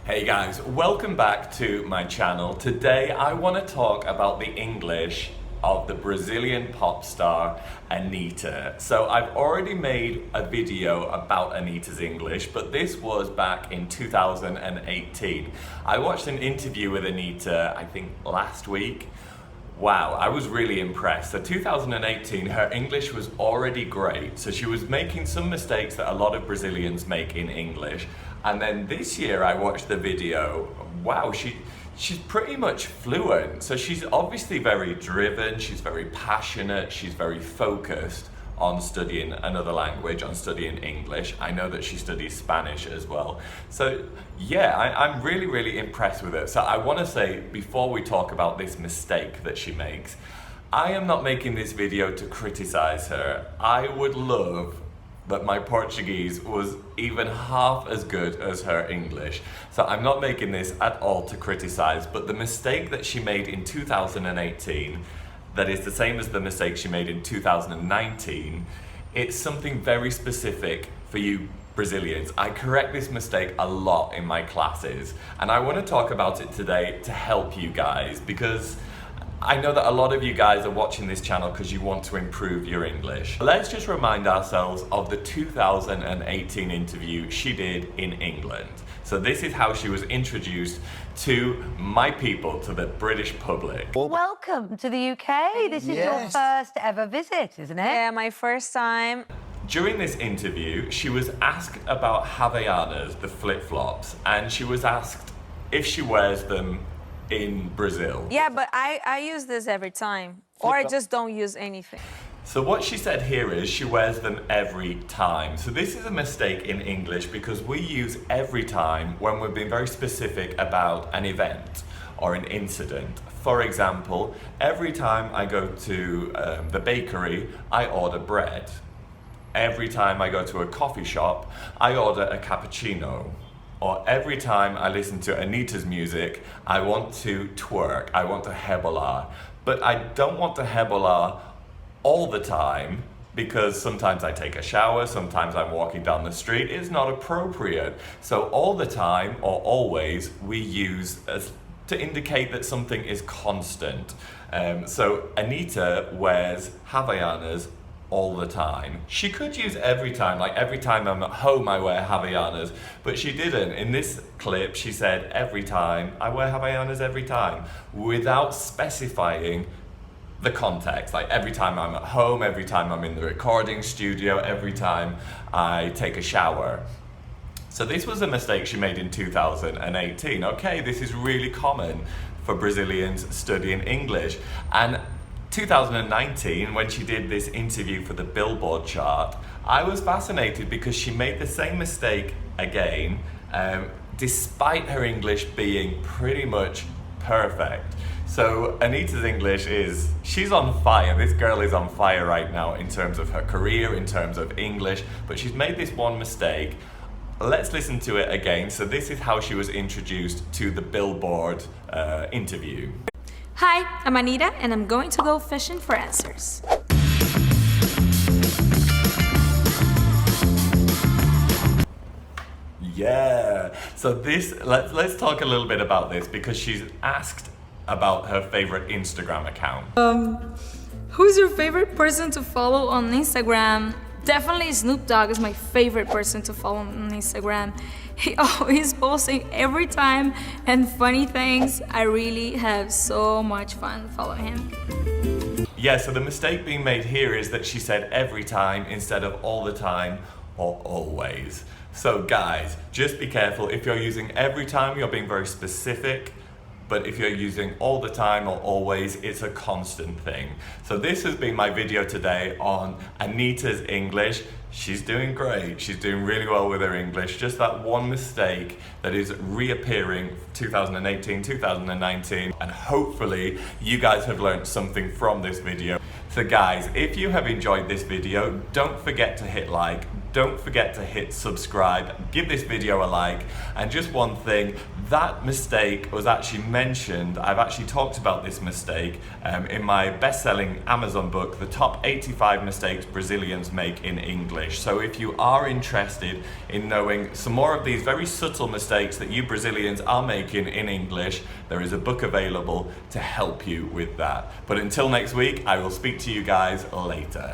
Hey guys, welcome back to my channel. Today I want to talk about the English of the Brazilian pop star Anitta. So I've already made a video about Anitta's English, but this was back in 2018. I watched an interview with Anitta, I think last week. Wow, I was really impressed. So 2018, her English was already great. So she was making some mistakes that a lot of Brazilians make in English. And then this year I watched the video. Wow, she's pretty much fluent. So she's obviously very driven, she's very passionate, she's very focused on studying another language, on studying English. I know that she studies Spanish as well. So yeah, I'm really impressed with it. So I want to say, before we talk about this mistake that she makes, I am not making this video to criticize her. I would love that my Portuguese was even half as good as her English. So I'm not making this at all to criticize, but the mistake that she made in 2018, that is the same as the mistake she made in 2019, it's something very specific for you Brazilians. I correct this mistake a lot in my classes, and I want to talk about it today to help you guys, because I know that a lot of you guys are watching this channel because you want to improve your English. Let's just remind ourselves of the 2018 interview she did in England. So this is how she was introduced to my people, to the British public. Welcome to the UK. This is your first ever visit, isn't it? Yeah, my first time. During this interview, she was asked about Havaianas, the flip-flops, and she was asked if she wears them in Brazil. Yeah, but I use this every time, or I just don't use anything. So what she said here is she wears them every time. So this is a mistake in English because we use every time when we're being very specific about an event or an incident. For example, every time I go to the bakery, I order bread. Every time I go to a coffee shop, I order a cappuccino. Or every time I listen to Anitta's music, I want to twerk, I want to rebolar. But I don't want to rebolar all the time, because sometimes I take a shower, sometimes I'm walking down the street. It's not appropriate. So all the time or always we use as to indicate that something is constant. So Anitta wears Havaianas all the time. She could use every time, like every time I'm at home I wear Havaianas, but she didn't. In this clip she said every time, I wear Havaianas every time, without specifying the context. Like every time I'm at home, every time I'm in the recording studio, every time I take a shower. So this was a mistake she made in 2018. Okay, this is really common for Brazilians studying English. And 2019, when she did this interview for the Billboard chart, I was fascinated because she made the same mistake again, despite her English being pretty much perfect. So Anitta's English she's on fire. This girl is on fire right now in terms of her career, in terms of English, but she's made this one mistake. Let's listen to it again. So this is how she was introduced to the Billboard interview. Hi, I'm Anitta, and I'm going to go fishing for answers. Yeah, so let's talk a little bit about this, because she's asked about her favorite Instagram account. Who's your favorite person to follow on Instagram? Definitely Snoop Dogg is my favorite person to follow on Instagram. He always posting every time and funny things. I really have so much fun following him. Yeah, so the mistake being made here is that she said every time instead of all the time or always. So guys, just be careful. If you're using every time, you're being very specific. But if you're using all the time or always, it's a constant thing. So this has been my video today on Anitta's English. She's doing great. She's doing really well with her English. Just that one mistake that is reappearing 2018, 2019. And hopefully you guys have learned something from this video. So guys, if you have enjoyed this video, don't forget to hit like. don't forget to hit subscribe, give this video a like, and just one thing, that mistake was actually mentioned, I've actually talked about this mistake in my best-selling Amazon book, The Top 85 Mistakes Brazilians Make in English. So if you are interested in knowing some more of these very subtle mistakes that you Brazilians are making in English, there is a book available to help you with that. But until next week, I will speak to you guys later.